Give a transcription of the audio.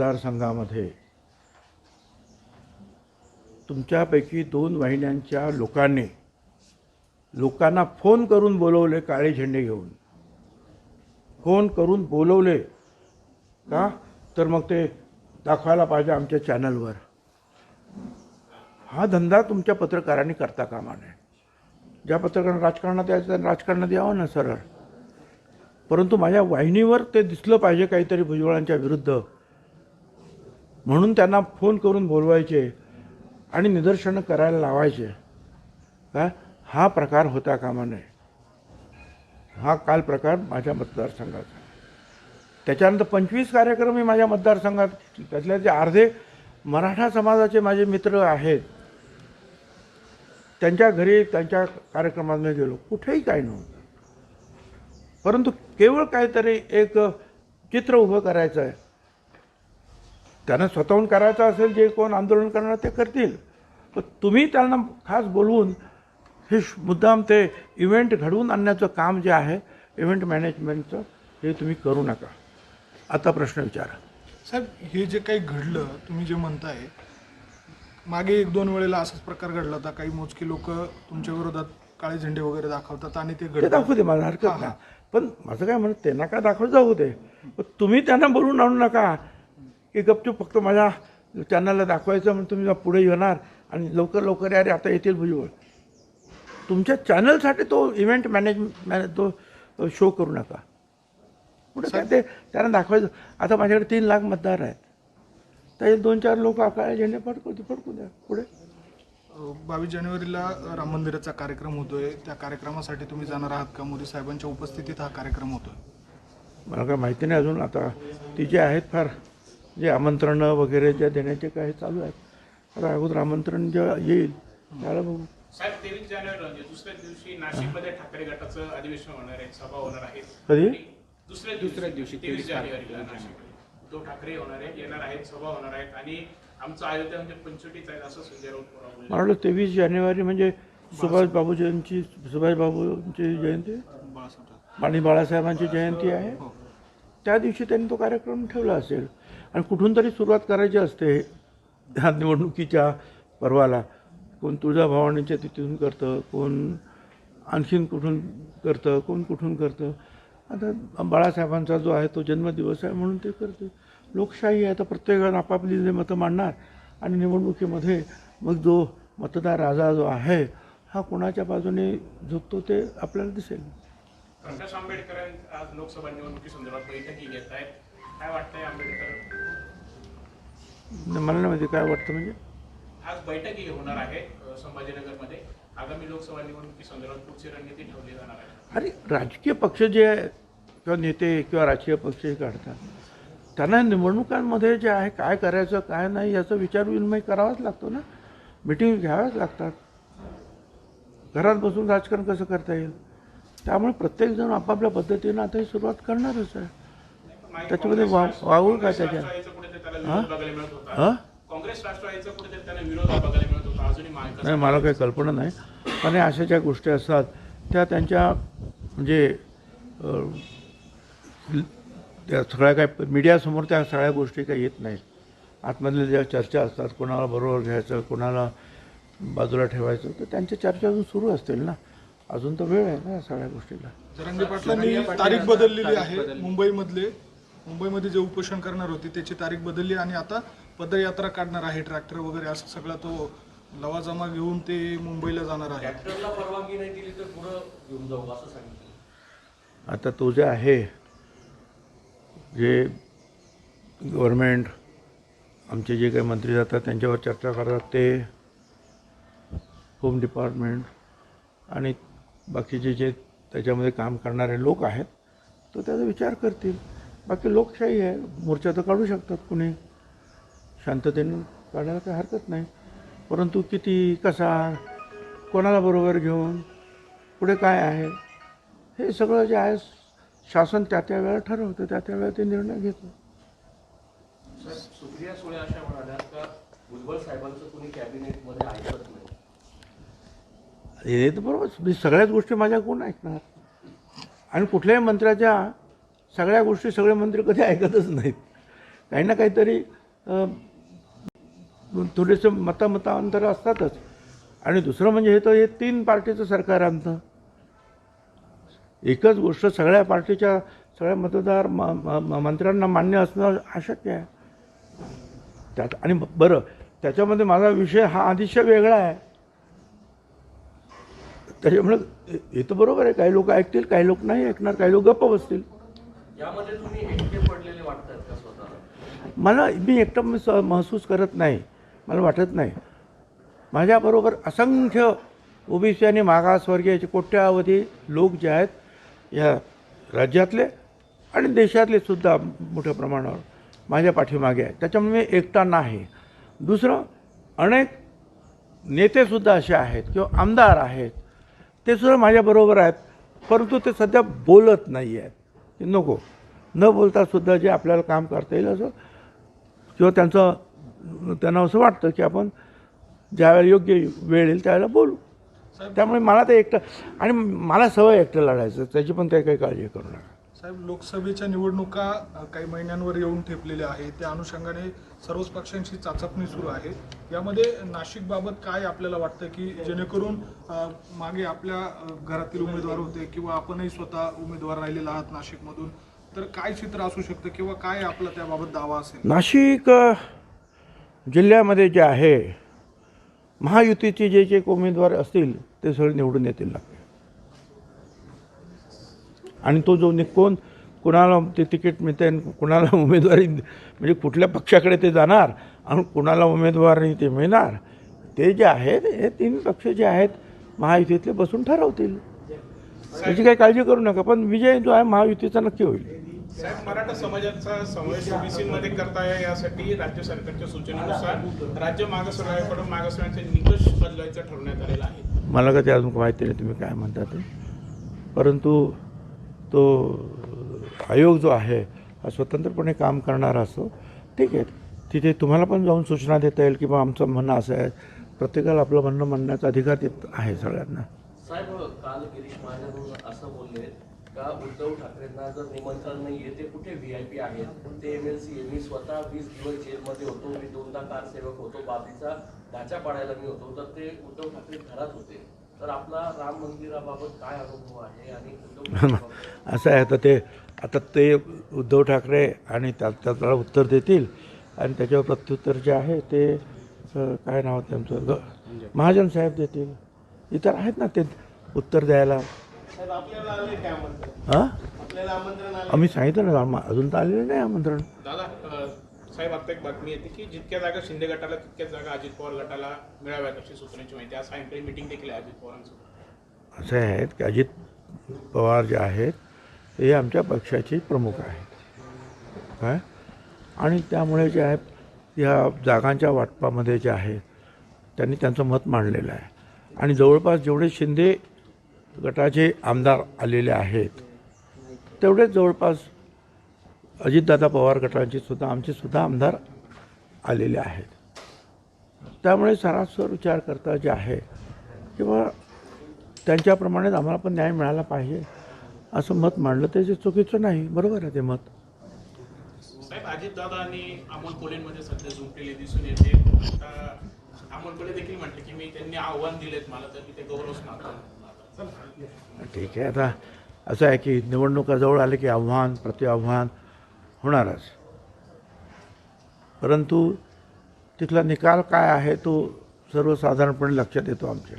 मतदारसंघामध्ये तुमच्यापैकी 2 वाहिन्यांच्या लोकांना फोन करून बोलवले, काळे झेंडे घेऊन फोन करून बोलवले का, तर मग ते दाखवायला पाहिजे आमच्या चॅनलवर. हा धंदा तुमच्या पत्रकारांनी करता कामा नये. ज्या पत्रकारांना राजकारणात यायचं त्यांना राजकारणात यावं ना सरळ, परंतु माझ्या वाहिनीवर ते दिसलं पाहिजे काहीतरी भुजबळांच्या विरुद्ध, म्हणून त्यांना फोन करून बोलवायचे आणि निदर्शनं करायला लावायचे का. हा प्रकार होता कामा नये. हा काल प्रकार माझ्या मतदारसंघाचा. त्याच्यानंतर 25 कार्यक्रम मी माझ्या मतदारसंघात, त्यातल्या जे अर्धे मराठा समाजाचे माझे मित्र आहेत, त्यांच्या घरी त्यांच्या कार्यक्रमात मी गेलो. कुठेही काय नव्हतं, परंतु केवळ काहीतरी एक चित्र उभं करायचं आहे. त्यांना स्वतःहून करायचं असेल, जे कोण आंदोलन करणार ते करतील, पण तुम्ही त्यांना खास बोलवून हे मुद्दाम ते इव्हेंट घडवून आणण्याचं काम जे आहे इव्हेंट मॅनेजमेंटचं, हे तुम्ही करू नका. आता प्रश्न विचारा. साहेब, हे जे काही घडलं, तुम्ही जे म्हणताय, मागे 1-2 वेळेला असाच प्रकार घडला होता. काही मोजके लोक तुमच्या विरोधात काळे झेंडे वगैरे दाखवतात आणि ते दाखवू दे, मला हरकत नाही. पण माझं काय म्हणत, त्यांना काय दाखवत जाऊ दे, पण तुम्ही त्यांना बोलून आणू नका की गपचूप फक्त माझ्या चॅनलला दाखवायचं म्हणून तुम्ही पुढे येणार आणि लवकर अरे आता येतील भुजबळ. तुमच्या चॅनलसाठी तो इव्हेंट तो शो करू नका. पुढे काय ते त्यांना दाखवायचं. आता माझ्याकडे 3 लाख मतदार आहेत, तर 2-4 लोक काळे झेंडे फडकू द्या. पुढे 22 जानेवारीला राम मंदिराचा कार्यक्रम होतोय. त्या कार्यक्रमासाठी तुम्ही जाणार आहात का? मोदी साहेबांच्या उपस्थितीत हा कार्यक्रम होतोय. मला काय माहिती नाही अजून. आता ती जे आहेत फार जे आमंत्रणं वगैरे ज्या देण्याचे काय चालू आहेत, आता अगोदर आमंत्रण जेव्हा येईल त्याला बघू. साहेब, 23 जानेवारी म्हणजे दुसऱ्या दिवशी नाशिकमध्ये ठाकरे गटाचं अधिवेशन होणार आहे, सभा होणार आहे. कधी? दुसऱ्या दिवशी 23 जानेवारीला नाशिकमध्ये उद्धव ठाकरे येणार आहेत, सभा होणार आहेत आणि आमचं अयोध्या म्हणजे पंचवटीच आहे असं संजय राऊत बोलले. मला वाटलं 23 जानेवारी म्हणजे सुभाषबाबूंची जयंती आणि बाळासाहेबांची जयंती आहे. त्या दिवशी त्यांनी तो कार्यक्रम ठेवला असेल आणि कुठून तरी सुरुवात करायची असते ह्या निवडणुकीच्या पर्वाला. कोण तुळजाभवानीच्या तिथून करतं, कोण आणखीन कुठून करतं, कोण कुठून करतं. आता बाळासाहेबांचा जो आहे तो जन्मदिवस आहे म्हणून ते करते. लोकशाही आहे, तर प्रत्येकजण आपापली जे मतं मांडणार आणि निवडणुकीमध्ये मग जो मतदार राजा जो आहे हा कोणाच्या बाजूने झुकतो ते आपल्याला दिसेल. प्रकाश आंबेडकर आज लोकसभा निवडणुकीसंदर्भात बैठकी घेत आहेत. काय वाटतंय आंबेडकर? मला नाही माहिती काय वाटतं. म्हणजे आज बैठकी होणार आहे संभाजीनगरमध्ये. आगामी लोकसभा निवडणुकीसंदर्भात पुढची रणनीती ठेवली जाणार आहे. अरे, राजकीय पक्ष जे किंवा नेते किंवा राजकीय पक्ष काढतात, त्यांना निवडणुकांमध्ये जे आहे काय करायचं काय नाही याचा विचारविनिमय करावाच लागतो ना. मिटिंग घ्याव्याच लागतात. घरात बसून राजकारण कसं करता येईल? त्यामुळे प्रत्येकजण आपापल्या पद्धतीनं आता ही सुरुवात करणारच आहे. त्याच्यामध्ये वावू काय त्याच्या काँग्रेस राष्ट्रवादीचा कुठेतरी त्यांना विरोध बघायला मिळत होता. अजूनही नाही, मला काही कल्पना नाही. आणि अशा ज्या गोष्टी असतात त्या त्यांच्या म्हणजे त्या सगळ्या काय मीडियासमोर त्या सगळ्या गोष्टी काही येत नाहीत. आतमधल्या ज्या चर्चा असतात, कोणाला बरोबर घ्यायचं, कोणाला बाजूला ठेवायचं, तर त्यांच्या चर्चा अजून सुरू असतील ना. अजून तर वेळ आहे ना या सगळ्या गोष्टीला. जरांगे पाटलांनी तारीख बदललेली आहे. मुंबईमध्ये जे उपोषण करणार होते त्याची तारीख बदलली आणि आता पदयात्रा काढणार आहे, ट्रॅक्टर वगैरे असं सगळा तो लवाजमा घेऊन ते मुंबईला जाणार आहे. ट्रॅक्टरला परवानगी नाही दिली तर पुढं घेऊन जाऊ असं सांगितलं. आता तो जे आहे जे गव्हर्नमेंट आमचे जे काही मंत्री जातात त्यांच्यावर चर्चा करतात, ते होम डिपार्टमेंट आणि बाकीचे जे त्याच्यामध्ये काम करणारे लोक आहेत तो त्याचा विचार करतील. बाकी लोकशाही आहे, मोर्चा तर काढू शकतात कुणी, शांततेने काढायला काही हरकत नाही. परंतु किती, कसा, कोणाला बरोबर घेऊन पुढे काय आहे हे सगळं जे आहे शासन त्या वेळेला ठरवतं, त्या वेळेला ते निर्णय घेतं. सुप्रिया सुळे अशा म्हणाल्या का भुजबळ साहेबांचं कोणी कॅबिनेटमध्ये ऐकत नाही. हे तर बरोबर, मी सगळ्याच गोष्टी माझ्या कोण ऐकणार आणि कुठल्याही मंत्र्याच्या सगळ्या गोष्टी सगळे मंत्री कधी ऐकतच नाहीत. काही ना काहीतरी थोडेसे मतांतर असतातच. आणि दुसरं म्हणजे हे 3 पार्टीचं सरकार आहे आमचं. एकच गोष्ट सगळ्या पार्टीच्या सगळ्या मतदार मंत्र्यांना मान्य असणं अशक्य आहे त्यात. आणि बरं, त्याच्यामध्ये माझा विषय हा अतिशय वेगळा आहे. त्याच्यामुळे हे तर बरोबर आहे, काही लोक ऐकतील, काही लोक नाही ऐकणार, काही लोक गप्प बसतील. यामध्ये तुम्ही एकटे पडलेले वाटतात का स्वतःला? मी एकटं महसूस करत नाही, मला वाटत नाही. माझ्याबरोबर असंख्य ओबीसी आणि मागासवर्गीयाचे कोट्यावधी लोक जे आहेत या राज्यातले आणि देशातले सुद्धा मोठ्या प्रमाणावर माझ्या पाठीमागे आहेत. त्याच्यामुळे मी एकटा नाही. दुसरं, अनेक नेतेसुद्धा असे आहेत किंवा आमदार आहेत, ते सुद्धा माझ्याबरोबर आहेत, परंतु ते सध्या बोलत नाही आहेत. ते नको, न बोलतासुद्धा जे आपल्याला काम करता येईल असं, किंवा त्यांना असं वाटतं की आपण ज्यावेळेला योग्य वेळ येईल त्यावेळेला बोलू. त्यामुळे मला ते एकटं, आणि मला सवय एकटं लढायचं, त्याची पण काही काळजी करू नका. साहेब, लोकसभेच्या निवडणुका काही महिन्यांवर येऊन ठेपलेल्या आहेत. त्या अनुषंगाने सर्वच पक्षांची चाचपणी सुरू आहे. यामध्ये नाशिकबाबत काय आपल्याला वाटतं की जेणेकरून मागे आपल्या घरातील उमेदवार होते किंवा आपणही स्वतः उमेदवार राहिलेला आहात नाशिकमधून, तर काय चित्र असू शकतं किंवा काय आपला त्याबाबत दावा असेल? नाशिक जिल्ह्यामध्ये जे आहे, महायुतीचे जे उमेदवार असतील ते सगळे निवडून येतील लागते. आणि तो जो कुणाला ते तिकीट मिळते आणि कुणाला उमेदवारी, म्हणजे कुठल्या पक्षाकडे ते जाणार आणि कुणाला उमेदवारी ते मिळणार, ते जे आहेत हे 3 पक्ष जे आहेत महायुतीतले बसून ठरवतील. त्याची काही काळजी करू नका. पण विजय जो आहे महायुतीचा नक्की होईल. साहेब, मराठा समाजाचा समावेश ओबीसीमध्ये करता यावा यासाठी राज्य सरकारच्या सूचनेनुसार राज्य मागास आयोगाकडून मागासवर्गीयांचे निकष बदलायचं ठरवण्यात आलेलं आहे. मला का ते अजून माहिती नाही तुम्ही काय म्हणता ते, परंतु तो आयोग जो आहे हा स्वतंत्रपणे काम करणारा असतो. ठीक आहे, तिथे तुम्हाला पण जाऊन सूचना देता येईल की बा आमचं म्हणणं असं आहे. प्रत्येकाला आपलं म्हणणं म्हणण्याचा अधिकार आहे सगळ्यांना. साहेब, काल गिरीश महाजन असं बोलले का उद्धव ठाकरेंना जर निमंत्रण नाही येते, कुठे VIP आहेत, ते MLC, मी स्वतः 20 दिवस जेलमध्ये होतो, मी 2दा कारसेवक होतो, बाबरीचा ढाचा पाडायला मी होतो, तर ते उद्धव ठाकरे घरात होते. तर आपला राम मंदिराबाबत काय अनुभव आहे? आणि उद्धव असं आहे, आता ते उद्धव ठाकरे आणि त्याला उत्तर देतील आणि त्याच्यावर प्रत्युत्तर जे आहे ते काय नाव त्यांचं महाजन साहेब देतील. इतर आहेत ना ते उत्तर द्यायला. हां, आम्ही सांगितलं ना, अजून तर आलेलं नाही आमंत्रण. दादा साहेब, आता एक बातमी येते की जितक्या जागा शिंदे गटाला तितक्याच जागा अजित पवार गटाला मिळाव्यात अशी सूचनेची माहिती. आज सायंकाळी मीटिंग देखील आहे अजित पवारांसोबत. असं आहेत की अजित पवार जे आहेत हे आमच्या पक्षाचे प्रमुख आहेत काय, आणि त्यामुळे जे आहेत या जागांच्या वाटपामध्ये जे आहे त्यांनी त्यांचं मत मांडलेलं आहे. आणि जवळपास जेवढे शिंदे गटाचे आमदार आलेले आहेत तेवढेच जवळपास अजितदादा पवार गटांचे सुद्धा आमचे सुद्धा आमदार आलेले आहेत. त्यामुळे सरासर विचार करता जे आहे किंवा त्यांच्याप्रमाणेच आम्हाला पण न्याय मिळाला पाहिजे असं मत मांडलं त्याचे चुकीचं नाही, बरोबर आहे ते मत. साहेब, अजितदादा आणि अमोल कोल्हेंमध्ये सध्या जुंपलेले दिसून येते. आता अमोल कोल्हे देखील म्हटले की मी त्यांनी आव्हान दिलेत मला, तर मी ते गौरवच मानतो. ठीक आहे, आता असं आहे की निवडणुका जवळ आले की आव्हान प्रत्याव्हान होणारच, परंतु तिथला निकाल काय आहे तो सर्वसाधारणपणे लक्षात येतो आमच्या.